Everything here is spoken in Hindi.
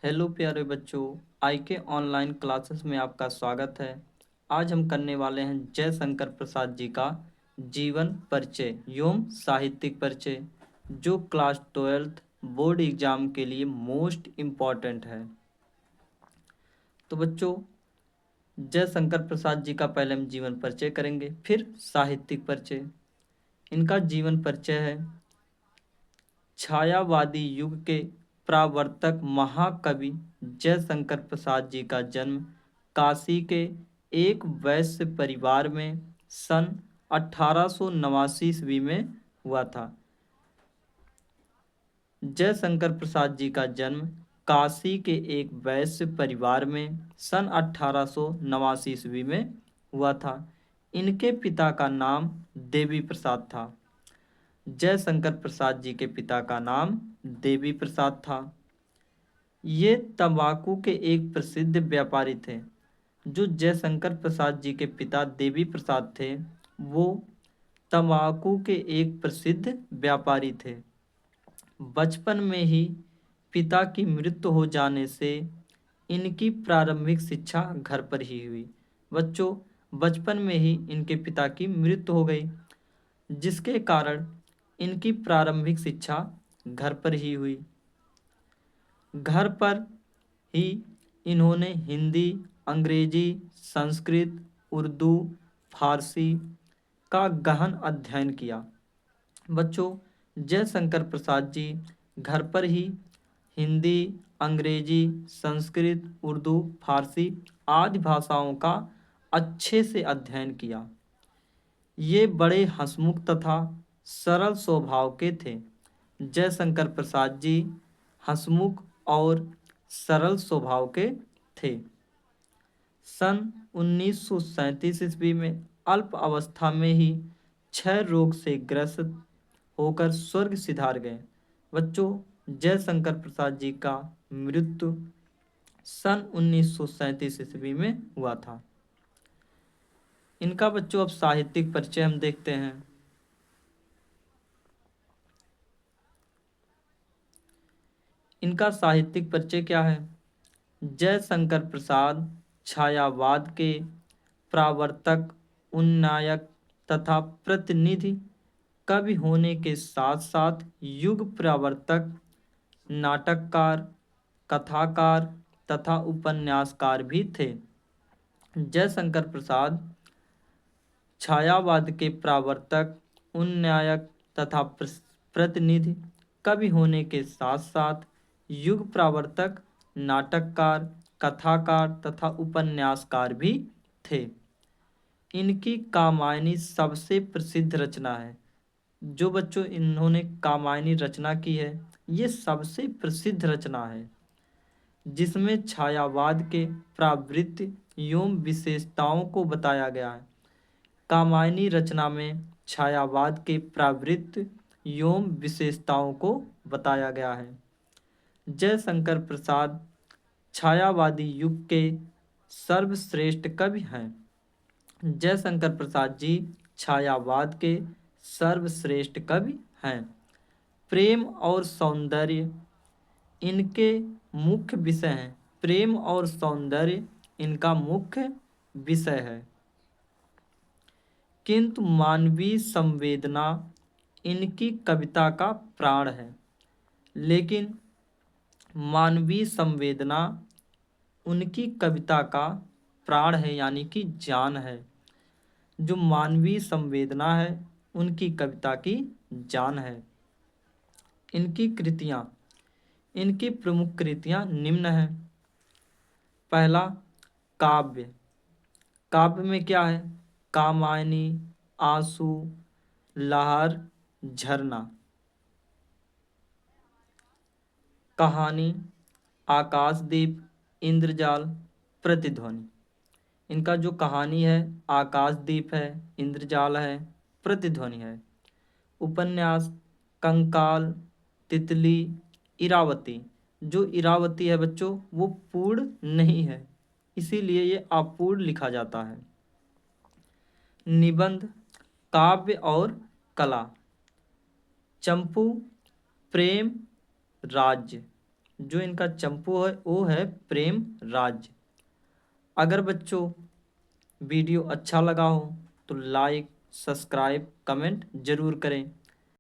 हेलो प्यारे बच्चों, आई के ऑनलाइन क्लासेस में आपका स्वागत है। आज हम करने वाले हैं जयशंकर प्रसाद जी का जीवन परिचय एवं साहित्यिक परिचय, जो क्लास 12th बोर्ड एग्जाम के लिए मोस्ट इम्पॉर्टेंट है। तो बच्चों, जयशंकर प्रसाद जी का पहले हम जीवन परिचय करेंगे, फिर साहित्यिक परिचय। इनका जीवन परिचय है। छायावादी युग के प्रवर्तक महाकवि जयशंकर प्रसाद जी का जन्म काशी के एक वैश्य परिवार में सन 1889 ईस्वी में हुआ था। जयशंकर प्रसाद जी का जन्म काशी के एक वैश्य परिवार में सन 1889 ईस्वी में हुआ था। इनके पिता का नाम देवी प्रसाद था। जयशंकर प्रसाद जी के पिता का नाम देवी प्रसाद था। ये तंबाकू के एक प्रसिद्ध व्यापारी थे। जो जयशंकर प्रसाद जी के पिता देवी प्रसाद थे, वो तंबाकू के एक प्रसिद्ध व्यापारी थे। बचपन में ही पिता की मृत्यु हो जाने से इनकी प्रारंभिक शिक्षा घर पर ही हुई। बच्चों, बचपन में ही इनके पिता की मृत्यु हो गई, जिसके कारण इनकी प्रारंभिक शिक्षा घर पर ही हुई। घर पर ही इन्होंने हिंदी, अंग्रेजी, संस्कृत, उर्दू, फारसी का गहन अध्ययन किया। बच्चों, जयशंकर प्रसाद जी घर पर ही हिंदी, अंग्रेजी, संस्कृत, उर्दू, फारसी आदि भाषाओं का अच्छे से अध्ययन किया। ये बड़े हंसमुख तथा सरल स्वभाव के थे। जयशंकर प्रसाद जी हंसमुख और सरल स्वभाव के थे। सन 1937 ईस्वी में अल्प अवस्था में ही क्षय रोग से ग्रसित होकर स्वर्ग सिधार गए। बच्चों, जयशंकर प्रसाद जी का मृत्यु सन 1937 ईस्वी में हुआ था। इनका बच्चों अब साहित्यिक परिचय हम देखते हैं। इनका साहित्यिक परिचय क्या है? जयशंकर प्रसाद छायावाद के प्रवर्तक, उन्नायक तथा प्रतिनिधि कवि होने के साथ साथ युग प्रवर्तक, नाटककार, कथाकार तथा उपन्यासकार भी थे। जयशंकर प्रसाद छायावाद के प्रवर्तक, उन्नायक तथा प्रतिनिधि कवि होने के साथ साथ युग प्रवर्तक, नाटककार, कथाकार तथा उपन्यासकार भी थे। इनकी कामायनी सबसे प्रसिद्ध रचना है। जो बच्चों इन्होंने कामायनी रचना की है, ये सबसे प्रसिद्ध रचना है, जिसमें छायावाद के प्रवृत्ति एवं विशेषताओं को बताया गया है। कामायनी रचना में छायावाद के प्रवृत्ति एवं विशेषताओं को बताया गया है। जयशंकर प्रसाद छायावादी युग के सर्वश्रेष्ठ कवि हैं। जयशंकर प्रसाद जी छायावाद के सर्वश्रेष्ठ कवि हैं। प्रेम और सौंदर्य इनके मुख्य विषय हैं। प्रेम और सौंदर्य इनका मुख्य विषय है। किंतु मानवीय संवेदना इनकी कविता का प्राण है। लेकिन मानवीय संवेदना उनकी कविता का प्राण है, यानी कि जान है। जो मानवीय संवेदना है, उनकी कविता की जान है। इनकी कृतियाँ, इनकी प्रमुख कृतियाँ निम्न हैं। पहला, काव्य। काव्य में क्या है? कामायनी, आंसू, लहर, झरना। कहानी, आकाशदीप, इंद्रजाल, प्रतिध्वनि। इनका जो कहानी है, आकाशदीप है, इंद्रजाल है, प्रतिध्वनि है। उपन्यास, कंकाल, तितली, इरावती। जो इरावती है बच्चों, वो पूर्ण नहीं है, इसीलिए ये अपूर्ण लिखा जाता है। निबंध, काव्य और कला। चंपू, प्रेम, राज्य। जो इनका चंपू है वो है प्रेम राज। अगर बच्चों वीडियो अच्छा लगा हो तो लाइक, सब्सक्राइब, कमेंट जरूर करें।